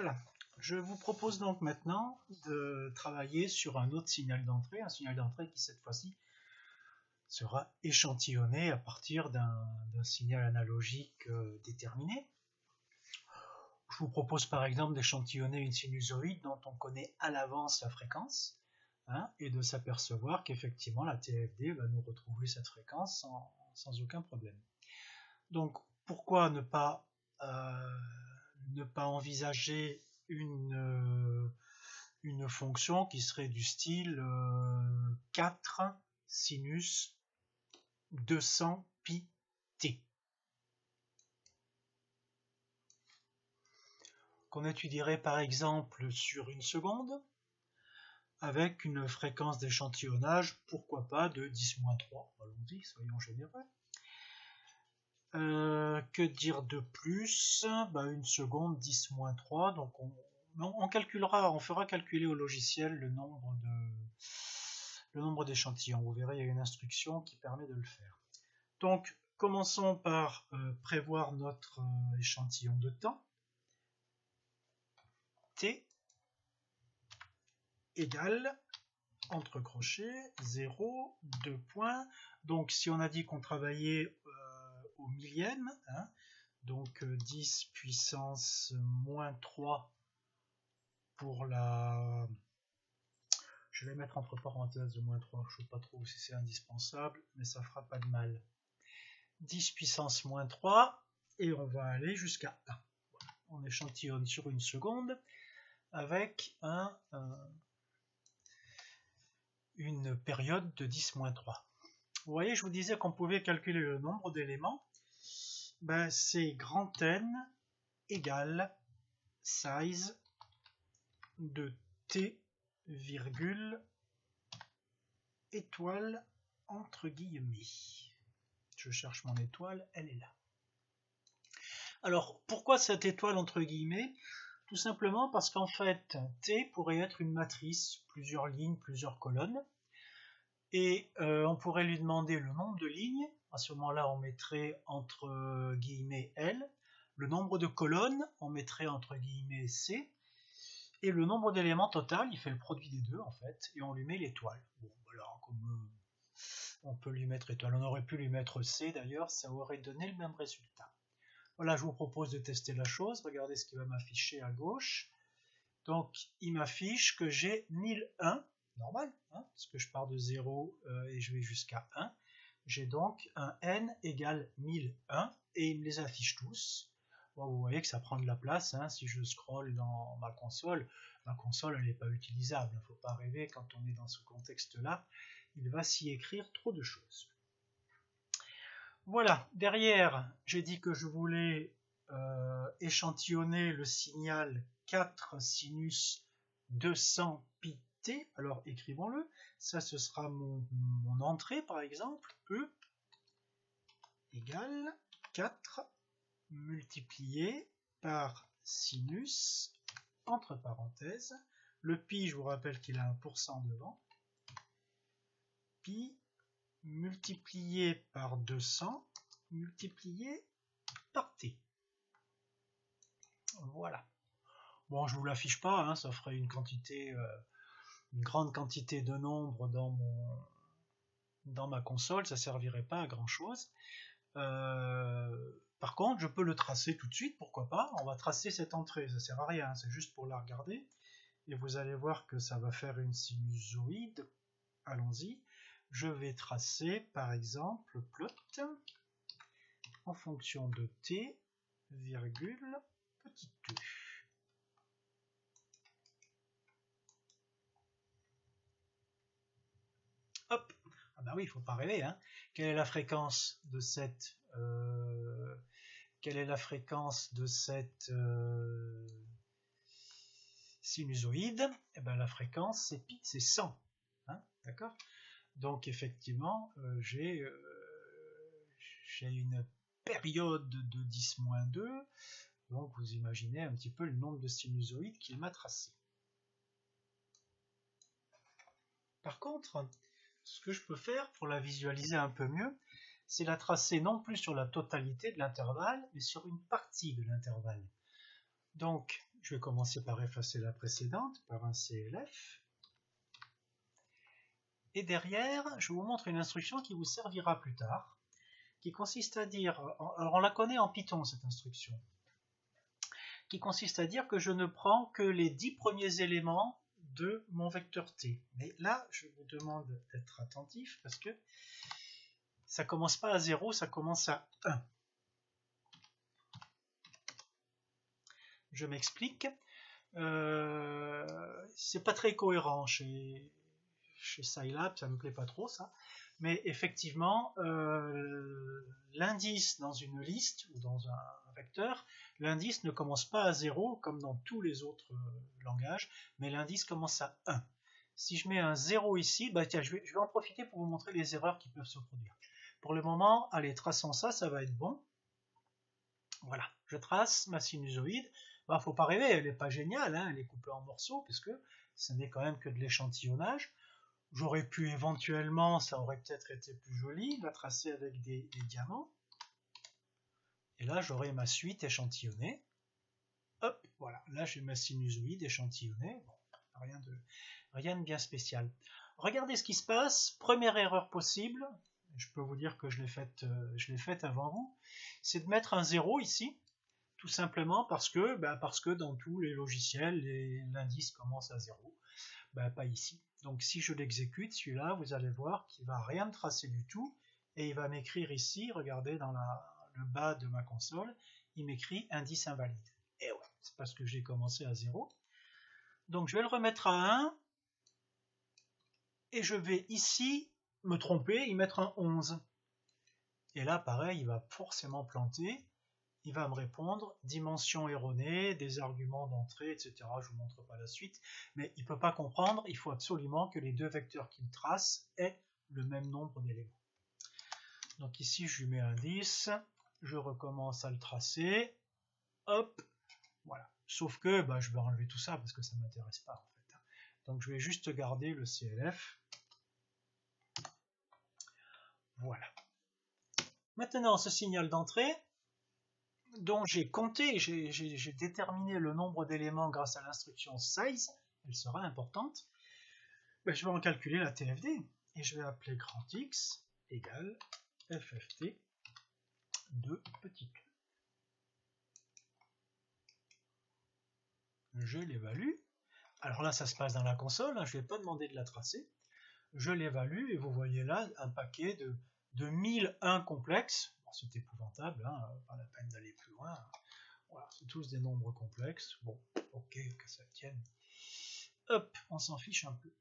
Voilà, je vous propose donc maintenant de travailler sur un autre signal d'entrée qui cette fois-ci sera échantillonné à partir d'un signal analogique déterminé. Je vous propose par exemple d'échantillonner une sinusoïde dont on connaît à l'avance la fréquence, et de s'apercevoir qu'effectivement la TFD va nous retrouver cette fréquence sans aucun problème. Donc pourquoi ne pas envisager une fonction qui serait du style 4 sinus 200 pi t, qu'on étudierait par exemple sur une seconde avec une fréquence d'échantillonnage, pourquoi pas de 10-3, allons-y, soyons généreux. Que dire de plus? Une seconde 10-3, donc on fera calculer au logiciel le nombre d'échantillons. Vous verrez, il y a une instruction qui permet de le faire. Donc commençons par prévoir notre échantillon de temps. T égale, entre crochets, 0, 2 points. Donc si on a dit qu'on travaillait au millième, donc 10 puissance moins 3 pour la... Je vais mettre entre parenthèses le moins 3, je ne sais pas trop si c'est indispensable, mais ça fera pas de mal. 10 puissance moins 3, et on va aller jusqu'à 1. Voilà. On échantillonne sur une seconde avec une période de 10-3. Vous voyez, je vous disais qu'on pouvait calculer le nombre d'éléments. C'est grand N égale size de T virgule étoile entre guillemets. Je cherche mon étoile, elle est là. Alors, pourquoi cette étoile entre guillemets? Tout simplement parce qu'en fait, T pourrait être une matrice, plusieurs lignes, plusieurs colonnes, et on pourrait lui demander le nombre de lignes. À ce moment-là, on mettrait entre guillemets L, le nombre de colonnes, on mettrait entre guillemets C, et le nombre d'éléments total, il fait le produit des deux en fait, et on lui met l'étoile. Bon, voilà, comme on peut lui mettre étoile, on aurait pu lui mettre C d'ailleurs, ça aurait donné le même résultat. Voilà, je vous propose de tester la chose. Regardez ce qui va m'afficher à gauche. Donc, il m'affiche que j'ai 1001, normal, parce que je pars de 0 et je vais jusqu'à 1. J'ai donc un n égale 1001 et il me les affiche tous. Bon, vous voyez que ça prend de la place. Si je scrolle dans ma console elle n'est pas utilisable. Il ne faut pas rêver, quand on est dans ce contexte-là, il va s'y écrire trop de choses. Voilà, derrière, j'ai dit que je voulais échantillonner le signal 4 sinus 200 pi t. Alors écrivons-le, ça ce sera mon entrée par exemple, E égale 4 multiplié par sinus, entre parenthèses, le pi, je vous rappelle qu'il a un pourcent devant, pi multiplié par 200 multiplié par t. Voilà. Bon, je vous l'affiche pas, ça ferait une grande quantité de nombres dans ma console, ça servirait pas à grand chose. Par contre, je peux le tracer tout de suite, pourquoi pas. On va tracer cette entrée, ça sert à rien, c'est juste pour la regarder. Et vous allez voir que ça va faire une sinusoïde. Allons-y. Je vais tracer par exemple plot en fonction de t, virgule, petit e. Hop, ah bah oui, il ne faut pas rêver. Quelle est la fréquence de cette sinusoïde? Eh ben, la fréquence c'est pi, c'est 100. D'accord? Donc effectivement, j'ai une période de 10-2, donc vous imaginez un petit peu le nombre de sinusoïdes qu'il m'a tracé. Par contre, ce que je peux faire pour la visualiser un peu mieux, c'est la tracer non plus sur la totalité de l'intervalle, mais sur une partie de l'intervalle. Donc, Je vais commencer par effacer la précédente, par un CLF. Et derrière, je vous montre une instruction qui vous servira plus tard, qui consiste à dire, alors on la connaît en Python cette instruction, qui consiste à dire que je ne prends que les 10 premiers éléments de mon vecteur t. Mais là, je vous demande d'être attentif parce que ça commence pas à 0, ça commence à 1. Je m'explique. C'est pas très cohérent chez Scilab, ça me plaît pas trop ça. Mais effectivement, l'indice dans une liste ou dans un vecteur, l'indice ne commence pas à 0 comme dans tous les autres langages, mais l'indice commence à 1. Si je mets un 0 ici, bah tiens, je vais en profiter pour vous montrer les erreurs qui peuvent se produire. Pour le moment, allez, traçons ça, ça va être bon. Voilà, je trace ma sinusoïde. Bah, faut pas rêver, elle n'est pas géniale, hein, elle est coupée en morceaux, puisque ce n'est quand même que de l'échantillonnage. J'aurais pu éventuellement, ça aurait peut-être été plus joli, la tracer avec des diamants. Et là, j'aurais ma suite échantillonnée. Hop, voilà, là j'ai ma sinusoïde échantillonnée. Bon, rien de bien spécial. Regardez ce qui se passe. Première erreur possible, je peux vous dire que je l'ai faite avant vous, c'est de mettre un 0 ici. Tout simplement parce que dans tous les logiciels, l'indice commence à 0. Pas ici. Donc si je l'exécute, celui-là, vous allez voir qu'il ne va rien me tracer du tout. Et il va m'écrire ici, regardez dans le bas de ma console, il m'écrit indice invalide. Et ouais, c'est parce que j'ai commencé à 0. Donc je vais le remettre à 1. Et je vais ici me tromper, y mettre un 11. Et là, pareil, il va forcément planter. Il va me répondre dimension erronée, des arguments d'entrée, etc. Je ne vous montre pas la suite, mais il ne peut pas comprendre, il faut absolument que les deux vecteurs qu'il trace aient le même nombre d'éléments. Donc ici, je lui mets un 10, je recommence à le tracer, hop, voilà. Sauf que je vais enlever tout ça parce que ça ne m'intéresse pas en fait. Donc je vais juste garder le CLF. Voilà. Maintenant, ce signal d'entrée, dont j'ai compté, j'ai déterminé le nombre d'éléments grâce à l'instruction size, elle sera importante, je vais en calculer la TFD, et je vais appeler grand X égale FFT de petit q. Je l'évalue, alors là ça se passe dans la console, je ne vais pas demander de la tracer, je l'évalue, et vous voyez là un paquet de 1001 complexes, bon, c'est épouvantable, pas la peine d'aller plus loin. Voilà, c'est tous des nombres complexes. Bon, ok, que ça tienne. Hop, on s'en fiche un peu.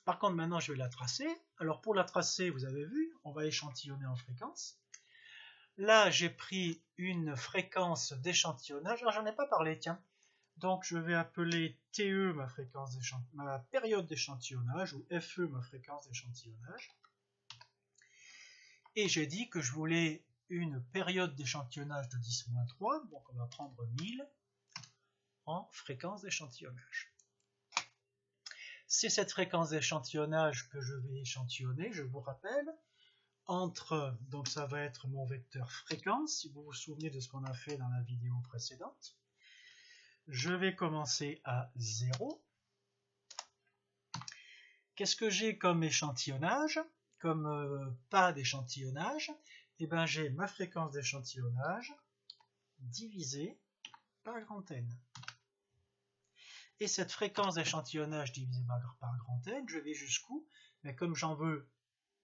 Par contre, maintenant, je vais la tracer. Alors, pour la tracer, vous avez vu, on va échantillonner en fréquence. Là, j'ai pris une fréquence d'échantillonnage. Alors, j'en ai pas parlé, tiens. Donc, je vais appeler TE ma période d'échantillonnage, ou FE ma fréquence d'échantillonnage. Et j'ai dit que je voulais une période d'échantillonnage de 10-3, donc on va prendre 1000 en fréquence d'échantillonnage. C'est cette fréquence d'échantillonnage que je vais échantillonner, je vous rappelle, donc ça va être mon vecteur fréquence, si vous vous souvenez de ce qu'on a fait dans la vidéo précédente. Je vais commencer à 0. Qu'est-ce que j'ai comme échantillonnage, comme pas d'échantillonnage? Eh bien, j'ai ma fréquence d'échantillonnage divisée par grand N. Et cette fréquence d'échantillonnage divisée par grand N, je vais jusqu'où? Mais comme j'en veux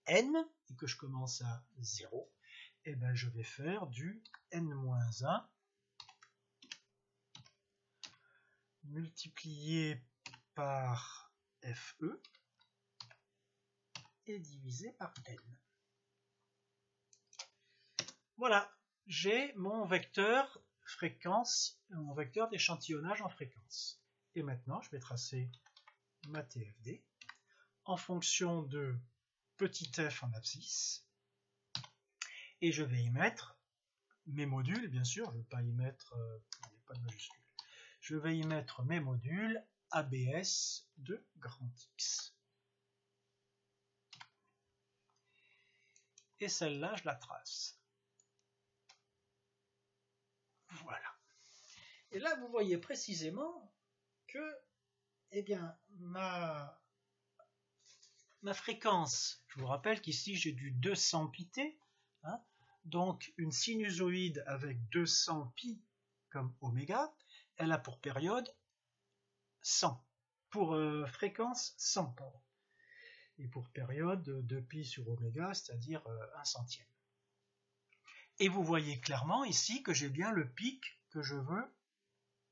N, et que je commence à 0, eh bien je vais faire du N-1 multiplié par FE et divisé par N. Voilà, j'ai mon vecteur fréquence, mon vecteur d'échantillonnage en fréquence. Et maintenant, je vais tracer ma TFD en fonction de petit f en abscisse. Et je vais y mettre mes modules, bien sûr, je ne vais pas y mettre, il n'y a pas de majuscule. Je vais y mettre mes modules ABS de grand X. Et celle-là, je la trace. Voilà. Et là, vous voyez précisément que, eh bien, ma fréquence, je vous rappelle qu'ici j'ai du 200 pt, hein, donc une sinusoïde avec 200 pi comme oméga, elle a pour période 100, pour fréquence 100, pardon, et pour période 2 pi sur oméga, c'est-à-dire 1 centième. Et vous voyez clairement ici que j'ai bien le pic que je veux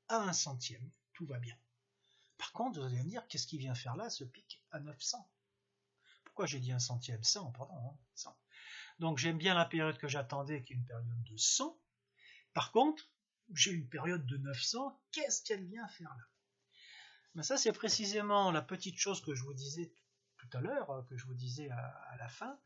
à 1 centième, tout va bien. Par contre, vous allez me dire, qu'est-ce qui vient faire là, ce pic à 900? Pourquoi j'ai dit 1 centième? 100, pardon, hein, 100. Donc j'aime bien la période que j'attendais, qui est une période de 100. Par contre, j'ai une période de 900, qu'est-ce qu'elle vient faire là? Ben ça, c'est précisément la petite chose que je vous disais tout à l'heure, que je vous disais à la fin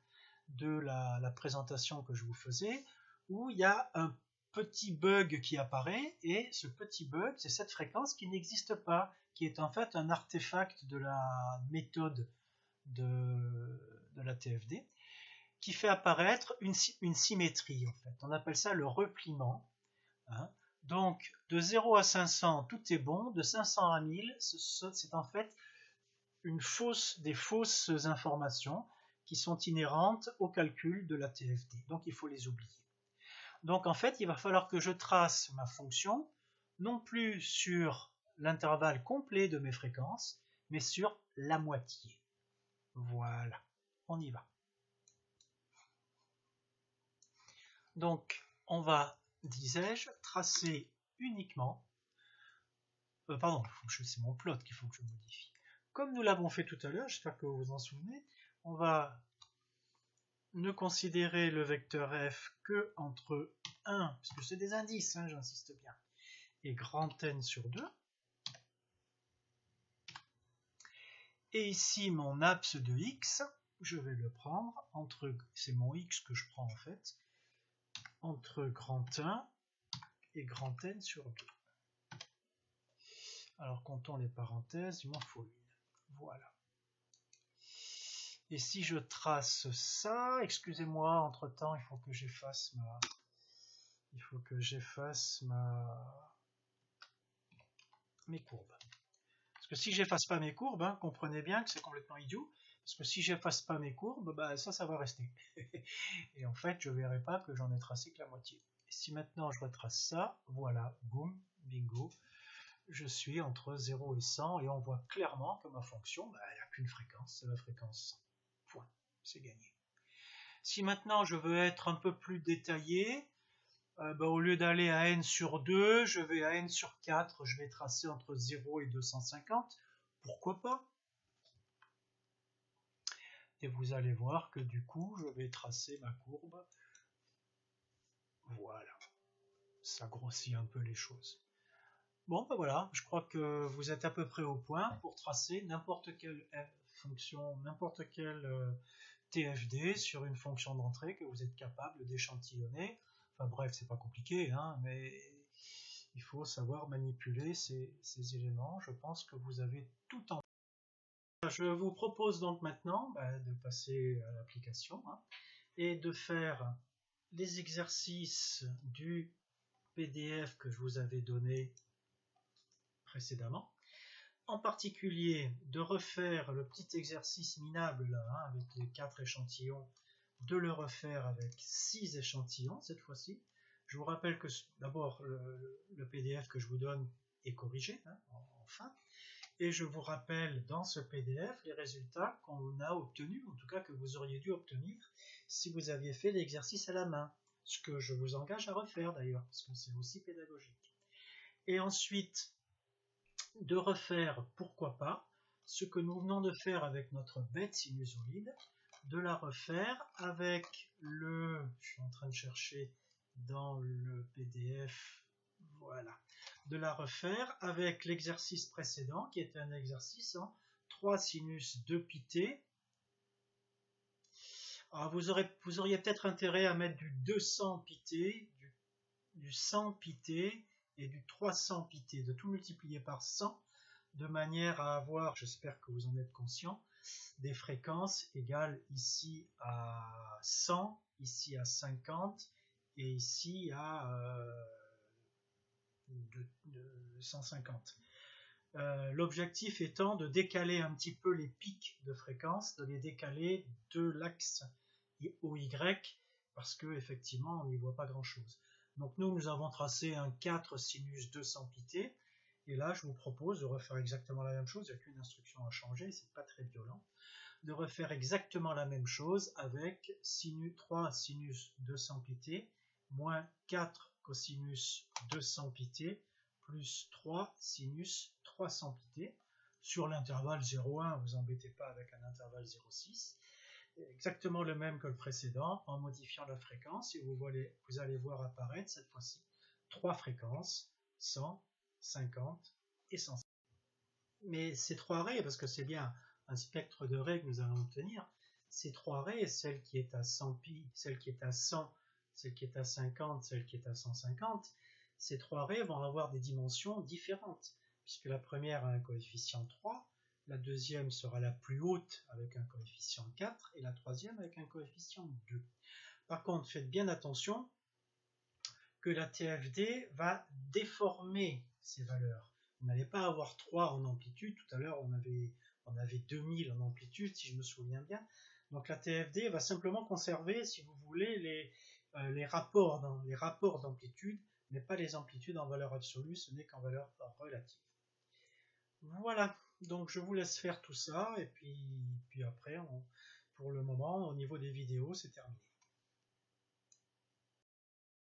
de la présentation que je vous faisais, où il y a un petit bug qui apparaît, et ce petit bug, c'est cette fréquence qui n'existe pas, qui est en fait un artefact de la méthode de la TFD, qui fait apparaître une symétrie, en fait. On appelle ça le repliement. Hein. Donc, de 0 à 500, tout est bon. De 500 à 1000, c'est en fait des fausses informations qui sont inhérentes au calcul de la TFD. Donc, il faut les oublier. Donc, en fait, il va falloir que je trace ma fonction, non plus sur l'intervalle complet de mes fréquences, mais sur la moitié. Voilà, on y va. Donc, on va, disais-je, tracer uniquement... pardon, c'est mon plot qu'il faut que je modifie. Comme nous l'avons fait tout à l'heure, j'espère que vous vous en souvenez, on va ne considérer le vecteur f que entre 1, parce que c'est des indices, hein, j'insiste bien, et grand N sur 2. Et ici, mon axe de x, je vais le prendre entre, c'est mon x que je prends en fait, entre grand 1 et grand N sur 2. Alors, comptons les parenthèses, il m'en faut une. Voilà. Et si je trace ça, excusez-moi, entre-temps, il faut que j'efface mes courbes. Parce que si j'efface pas mes courbes, hein, comprenez bien que c'est complètement idiot. Parce que si j'efface pas mes courbes, bah, ça va rester. Et en fait, je verrai pas que j'en ai tracé que la moitié. Et si maintenant je retrace ça, voilà, boum, bingo. Je suis entre 0 et 100, et on voit clairement que ma fonction, bah, elle n'a qu'une fréquence, c'est la fréquence 100. Point, c'est gagné. Si maintenant je veux être un peu plus détaillé, bah, au lieu d'aller à n sur 2, je vais à n sur 4, je vais tracer entre 0 et 250, pourquoi pas? Et vous allez voir que du coup, je vais tracer ma courbe. Voilà, ça grossit un peu les choses. Bon, ben voilà, je crois que vous êtes à peu près au point pour tracer n'importe quelle fonction, n'importe quelle TFD sur une fonction d'entrée que vous êtes capable d'échantillonner. Enfin bref, c'est pas compliqué, hein, mais il faut savoir manipuler ces éléments. Je pense que vous avez tout en... Je vous propose donc maintenant de passer à l'application, hein, et de faire les exercices du PDF que je vous avais donné précédemment. En particulier, de refaire le petit exercice minable là, hein, avec les 4 échantillons, de le refaire avec 6 échantillons cette fois-ci. Je vous rappelle que d'abord le PDF que je vous donne est corrigé, hein, enfin, et je vous rappelle dans ce PDF les résultats qu'on a obtenus, en tout cas que vous auriez dû obtenir si vous aviez fait l'exercice à la main, ce que je vous engage à refaire d'ailleurs, parce que c'est aussi pédagogique. Et ensuite, de refaire, pourquoi pas, ce que nous venons de faire avec notre bête sinusoïde, de la refaire avec je suis en train de chercher dans le PDF, voilà, de la refaire avec l'exercice précédent, qui est un exercice en 3 sinus 2 pt. Alors vous auriez peut-être intérêt à mettre du 200 pt, du 100 pt et du 300 pt, de tout multiplier par 100, de manière à avoir, j'espère que vous en êtes conscient, des fréquences égales ici à 100, ici à 50 et ici à de 150. L'objectif étant de décaler un petit peu les pics de fréquence, de les décaler de l'axe OY, parce que effectivement on n'y voit pas grand chose. Donc nous avons tracé un 4 sinus 200 pt, et là je vous propose de refaire exactement la même chose, il n'y a qu'une instruction à changer, c'est pas très violent, de refaire exactement la même chose avec 3 sinus 200 pt, moins 4 cosinus 200 pt, plus 3 sinus 300 pt, sur l'intervalle 0,1, vous embêtez pas avec un intervalle 0,6, exactement le même que le précédent, en modifiant la fréquence, et vous allez voir apparaître cette fois-ci 3 fréquences, 100, 50 et 150. Mais ces 3 raies, parce que c'est bien un spectre de raies que nous allons obtenir, ces 3 raies, celle qui est à 100 pi, celle qui est à 100, celle qui est à 50, celle qui est à 150, ces 3 raies vont avoir des dimensions différentes, puisque la première a un coefficient 3, la deuxième sera la plus haute avec un coefficient 4, et la troisième avec un coefficient 2. Par contre, faites bien attention que la TFD va déformer ces valeurs. Vous n'allez pas avoir 3 en amplitude, tout à l'heure on avait 2000 en amplitude si je me souviens bien, donc la TFD va simplement conserver, si vous voulez, les rapports d'amplitude, mais pas les amplitudes en valeur absolue, ce n'est qu'en valeur relative. Voilà, donc je vous laisse faire tout ça, et puis après, pour le moment, au niveau des vidéos, c'est terminé.